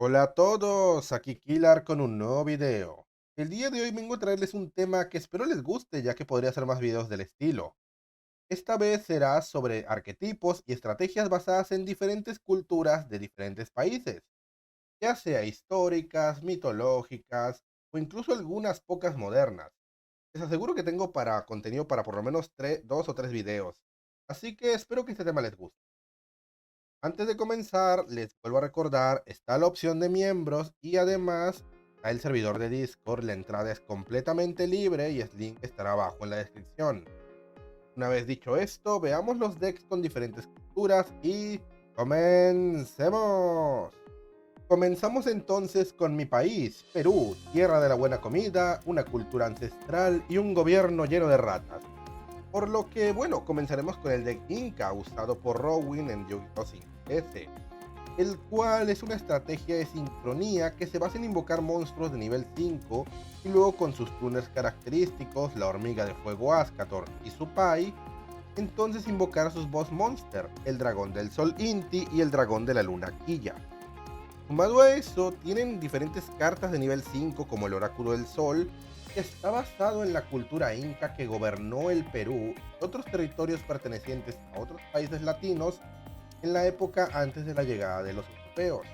Hola a todos, aquí Kilar con un nuevo video. El día de hoy vengo a traerles un tema que espero les guste ya que podría hacer más videos del estilo. Esta vez será sobre arquetipos y estrategias basadas en diferentes culturas de diferentes países, ya sea históricas, mitológicas o incluso algunas pocas modernas. Les aseguro que tengo para contenido para por lo menos dos o tres videos, así que espero que este tema les guste. Antes de comenzar, les vuelvo a recordar, está la opción de miembros y además está el servidor de Discord. La entrada es completamente libre y el link estará abajo en la descripción. Una vez dicho esto, veamos los decks con diferentes culturas y comencemos. Comenzamos entonces con mi país, Perú, tierra de la buena comida, una cultura ancestral y un gobierno lleno de ratas. Por lo que, bueno, comenzaremos con el deck Inca usado por Rowing en Yu-Gi-Oh! 5S, el cual es una estrategia de sincronía que se basa en invocar monstruos de nivel 5 y luego con sus tuners característicos, la hormiga de fuego Ascator y su Pai, entonces invocar a sus boss monster, el dragón del sol Inti y el dragón de la luna Quilla. Sumado a eso, tienen diferentes cartas de nivel 5 como el Oráculo del Sol, que está basado en la cultura inca que gobernó el Perú y otros territorios pertenecientes a otros países latinos en la época antes de la llegada de los europeos,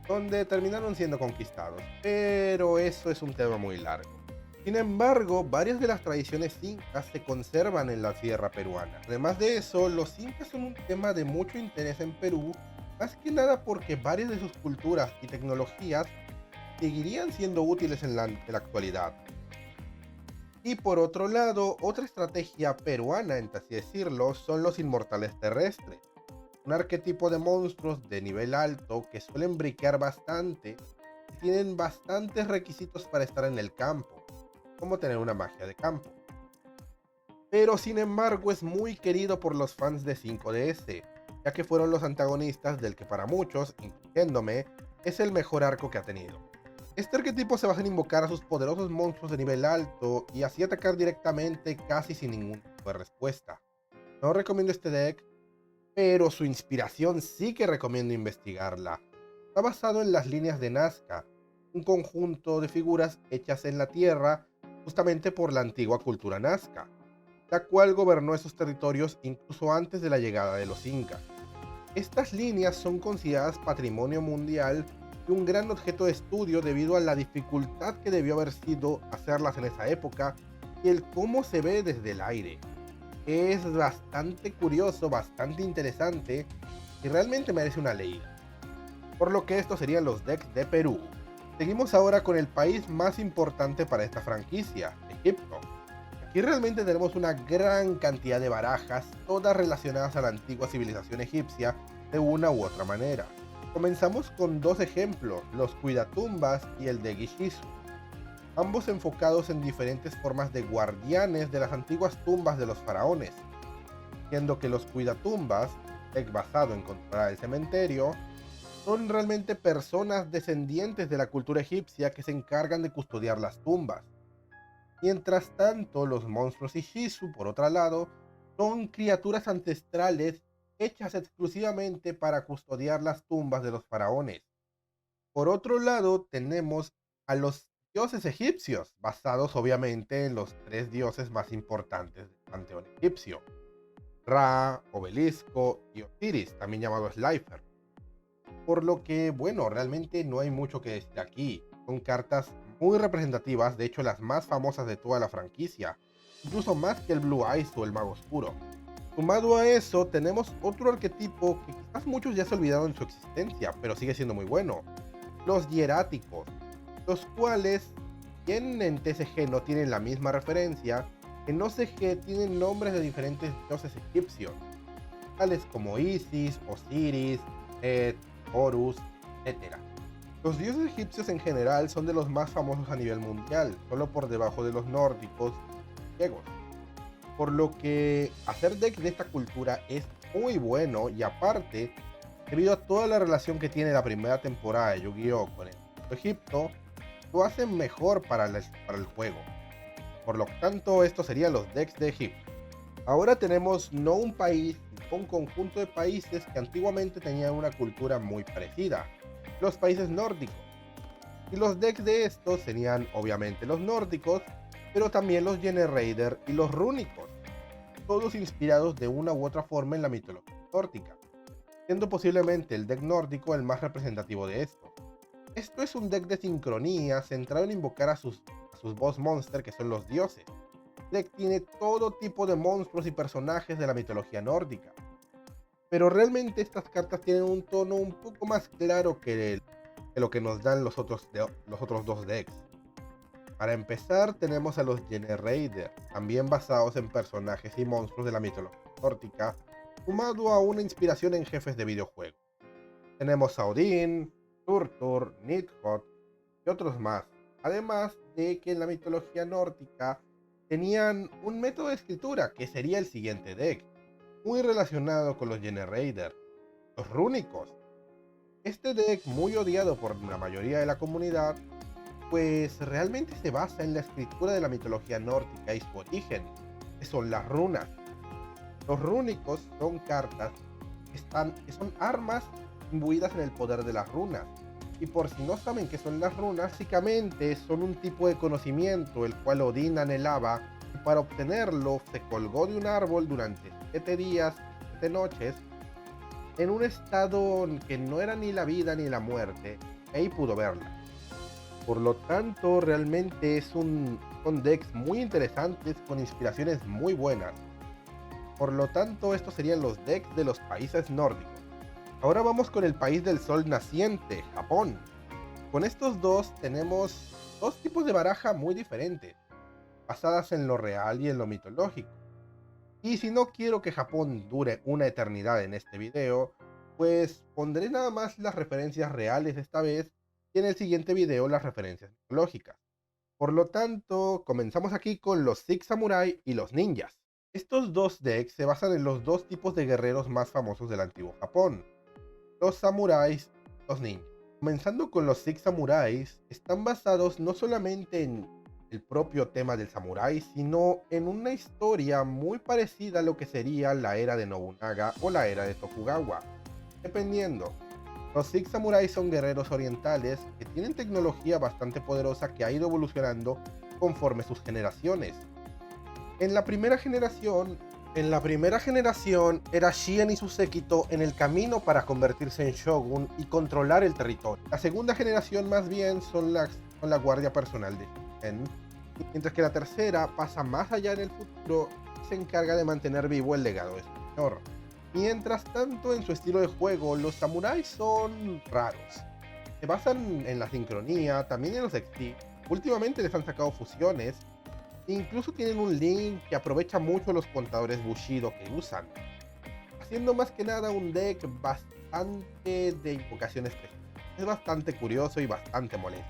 donde terminaron siendo conquistados, pero eso es un tema muy largo. Sin embargo, varias de las tradiciones incas se conservan en la sierra peruana. Además de eso, los incas son un tema de mucho interés en Perú, más que nada porque varias de sus culturas y tecnologías seguirían siendo útiles en la actualidad. Y por otro lado, otra estrategia peruana, en así decirlo, son los inmortales terrestres, un arquetipo de monstruos de nivel alto que suelen briquear bastante y tienen bastantes requisitos para estar en el campo, como tener una magia de campo. Pero sin embargo es muy querido por los fans de 5DS, ya que fueron los antagonistas del que para muchos, incluyéndome, es el mejor arco que ha tenido. Este arquetipo se basa en invocar a sus poderosos monstruos de nivel alto y así atacar directamente casi sin ningún tipo de respuesta. No recomiendo este deck, pero su inspiración sí que recomiendo investigarla. Está basado en las líneas de Nazca, un conjunto de figuras hechas en la Tierra justamente por la antigua cultura Nazca, la cual gobernó esos territorios incluso antes de la llegada de los incas. Estas líneas son consideradas patrimonio mundial y un gran objeto de estudio debido a la dificultad que debió haber sido hacerlas en esa época y el cómo se ve desde el aire. Es bastante curioso, bastante interesante y realmente merece una leída. Por lo que estos serían los decks de Perú. Seguimos ahora con el país más importante para esta franquicia, Egipto. Aquí realmente tenemos una gran cantidad de barajas, todas relacionadas a la antigua civilización egipcia de una u otra manera. Comenzamos con dos ejemplos, los Cuidatumbas y el de Gishizu, ambos enfocados en diferentes formas de guardianes de las antiguas tumbas de los faraones, siendo que los Cuidatumbas, deck basado en controlar el cementerio, son realmente personas descendientes de la cultura egipcia que se encargan de custodiar las tumbas. Mientras tanto, los monstruos Ishizu, por otro lado, son criaturas ancestrales hechas exclusivamente para custodiar las tumbas de los faraones. Por otro lado, tenemos a los dioses egipcios, basados obviamente en los tres dioses más importantes del panteón egipcio: Ra, Obelisco y Osiris, también llamado Slifer. Por lo que, bueno, realmente no hay mucho que decir aquí. Son cartas muy representativas, de hecho las más famosas de toda la franquicia, incluso más que el Blue Eyes o el Mago Oscuro. Sumado a eso, tenemos otro arquetipo que quizás muchos ya se olvidaron de su existencia, pero sigue siendo muy bueno: los hieráticos, los cuales, bien en TCG no tienen la misma referencia, en OCG tienen nombres de diferentes dioses egipcios, tales como Isis, Osiris, Set, Horus, etc. Los dioses egipcios en general son de los más famosos a nivel mundial, solo por debajo de los nórdicos y griegos. Por lo que hacer decks de esta cultura es muy bueno y aparte, debido a toda la relación que tiene la primera temporada de Yu-Gi-Oh! Con el Egipto, lo hacen mejor para el juego. Por lo tanto, estos serían los decks de Egipto. Ahora tenemos no un país, sino un conjunto de países que antiguamente tenían una cultura muy parecida. los países nórdicos. Y los decks de estos serían obviamente los nórdicos, pero también los Generator y los rúnicos, todos inspirados de una u otra forma en la mitología nórdica, siendo posiblemente el deck nórdico el más representativo de esto. Esto es un deck de sincronía centrado en invocar a sus boss monster, que son los dioses. El deck tiene todo tipo de monstruos y personajes de la mitología nórdica, pero realmente estas cartas tienen un tono un poco más claro que lo que nos dan los otros dos decks. Para empezar, tenemos a los Generator, también basados en personajes y monstruos de la mitología nórdica, sumado a una inspiración en jefes de videojuegos. Tenemos a Odín, Surtur, Nidhogg y otros más, además de que en la mitología nórdica tenían un método de escritura que sería el siguiente deck, muy relacionado con los Generator, los rúnicos. Este deck, muy odiado por la mayoría de la comunidad, pues realmente se basa en la escritura de la mitología nórdica y su origen, que son las runas. Los rúnicos son cartas que son armas imbuidas en el poder de las runas. Y por si no saben qué son las runas, básicamente son un tipo de conocimiento el cual Odín anhelaba, y para obtenerlo se colgó de un árbol durante 7 días, 7 noches, en un estado que no era ni la vida ni la muerte, y ahí pudo verla. Por lo tanto, realmente son decks muy interesantes con inspiraciones muy buenas. Por lo tanto, estos serían los decks de los países nórdicos. Ahora vamos con el país del sol naciente, Japón. Con estos dos tenemos dos tipos de baraja muy diferentes, basadas en lo real y en lo mitológico. Y si no quiero que Japón dure una eternidad en este video, pues pondré nada más las referencias reales esta vez y en el siguiente video las referencias mitológicas. Por lo tanto, comenzamos aquí con los Six Samurai y los ninjas. Estos dos decks se basan en los dos tipos de guerreros más famosos del antiguo Japón, los samuráis y los ninjas. Comenzando con los Six Samuráis, están basados no solamente en el propio tema del samurái, sino en una historia muy parecida a lo que sería la era de Nobunaga o la era de Tokugawa, dependiendo. Los Six Samurai son guerreros orientales que tienen tecnología bastante poderosa que ha ido evolucionando conforme sus generaciones. En la primera generación era Shien y su séquito en el camino para convertirse en shogun y controlar el territorio. La segunda generación más bien son la guardia personal de Shien, mientras que la tercera pasa más allá en el futuro y se encarga de mantener vivo el legado de su señor. Mientras tanto, en su estilo de juego, los samuráis son raros. Se basan en la sincronía, también en los XP. Últimamente les han sacado fusiones. Incluso tienen un link que aprovecha mucho los contadores Bushido que usan, haciendo más que nada un deck bastante de invocaciones especiales. Es bastante curioso y bastante molesto.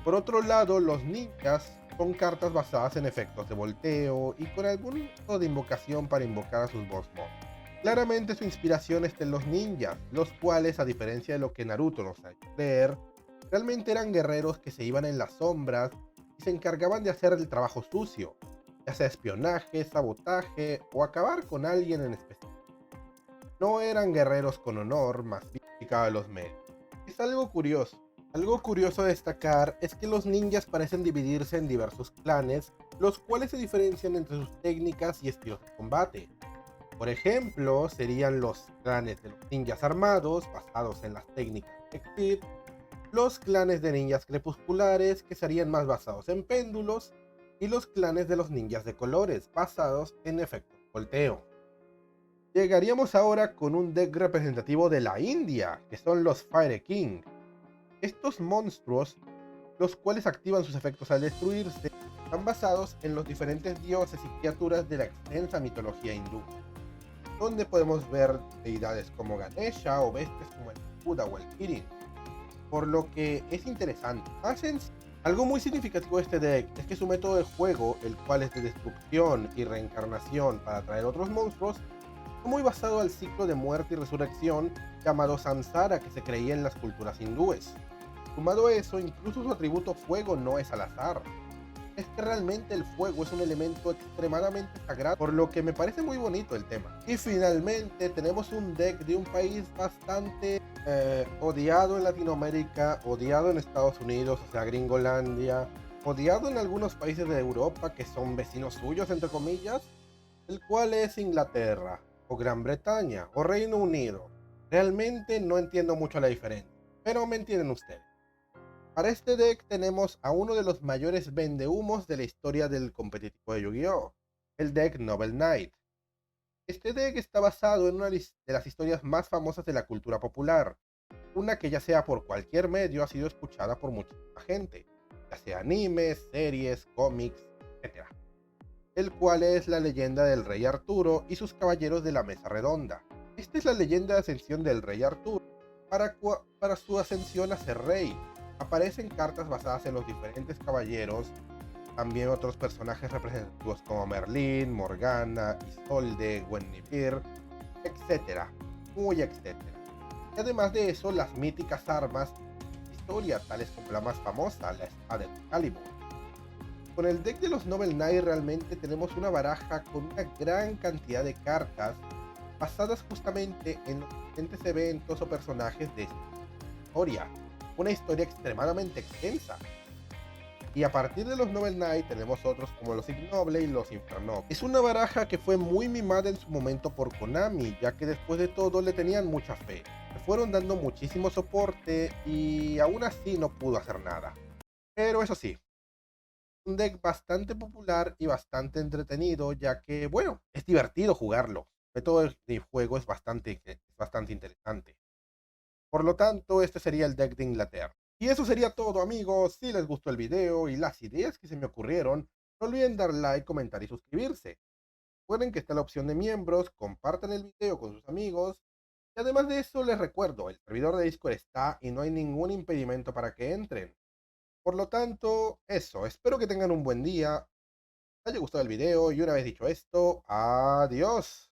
Por otro lado, los ninjas son cartas basadas en efectos de volteo y con algún tipo de invocación para invocar a sus boss mobs. Claramente su inspiración está en los ninjas, los cuales, a diferencia de lo que Naruto nos ha hecho creer, realmente eran guerreros que se iban en las sombras y se encargaban de hacer el trabajo sucio, ya sea espionaje, sabotaje o acabar con alguien en especial. No eran guerreros con honor, más bien dedicados a los medios. Es algo curioso. Algo curioso a destacar es que los ninjas parecen dividirse en diversos clanes, los cuales se diferencian entre sus técnicas y estilos de combate. Por ejemplo, serían los clanes de los ninjas armados, basados en las técnicas de Exit, los clanes de ninjas crepusculares, que serían más basados en péndulos, y los clanes de los ninjas de colores, basados en efectos de volteo. Llegaríamos ahora con un deck representativo de la India, que son los Fire King. Estos monstruos, los cuales activan sus efectos al destruirse, están basados en los diferentes dioses y criaturas de la extensa mitología hindú, donde podemos ver deidades como Ganesha o bestias como el Buda o el Kirin, por lo que es interesante. Algo muy significativo de este deck es que su método de juego, el cual es de destrucción y reencarnación para atraer otros monstruos, está muy basado al ciclo de muerte y resurrección llamado Samsara que se creía en las culturas hindúes. Sumado a eso, incluso su atributo fuego no es al azar. es que realmente el fuego es un elemento extremadamente sagrado, por lo que me parece muy bonito el tema. Y finalmente tenemos un deck de un país bastante odiado en Latinoamérica, odiado en Estados Unidos, o sea, Gringolandia, odiado en algunos países de Europa que son vecinos suyos, entre comillas, el cual es Inglaterra, o Gran Bretaña, o Reino Unido. Realmente no entiendo mucho la diferencia, pero me entienden ustedes. Para este deck tenemos a uno de los mayores vendehumos de la historia del competitivo de Yu-Gi-Oh! El deck Noble Knight. Este deck está basado en una de las historias más famosas de la cultura popular, una que ya sea por cualquier medio ha sido escuchada por muchísima gente, ya sea animes, series, cómics, etc. El cual es la leyenda del rey Arturo y sus caballeros de la mesa redonda. Esta es la leyenda de ascensión del rey Arturo para su ascensión a ser rey. Aparecen cartas basadas en los diferentes caballeros, también otros personajes representativos como Merlín, Morgana, Isolde, Guinevere, etcétera, muy etcétera. Y además de eso, las míticas armas de historia, tales como la más famosa, la espada de Excalibur. Con el deck de los Noble Knight realmente tenemos una baraja con una gran cantidad de cartas basadas justamente en los diferentes eventos o personajes de esta historia. Una historia extremadamente extensa. Y a partir de los Noble Knight tenemos otros como los Ignoble y los Infernoble. Es una baraja que fue muy mimada en su momento por Konami, ya que después de todo le tenían mucha fe. Le fueron dando muchísimo soporte y aún así no pudo hacer nada. Pero eso sí, un deck bastante popular y bastante entretenido, ya que, bueno, es divertido jugarlo. El método de juego es bastante interesante. Por lo tanto, este sería el deck de Inglaterra. Y eso sería todo, amigos. Si les gustó el video y las ideas que se me ocurrieron, no olviden dar like, comentar y suscribirse. Recuerden que está la opción de miembros, compartan el video con sus amigos. Y además de eso, les recuerdo, el servidor de Discord está y no hay ningún impedimento para que entren. Por lo tanto, eso, espero que tengan un buen día, les haya gustado el video y una vez dicho esto, adiós.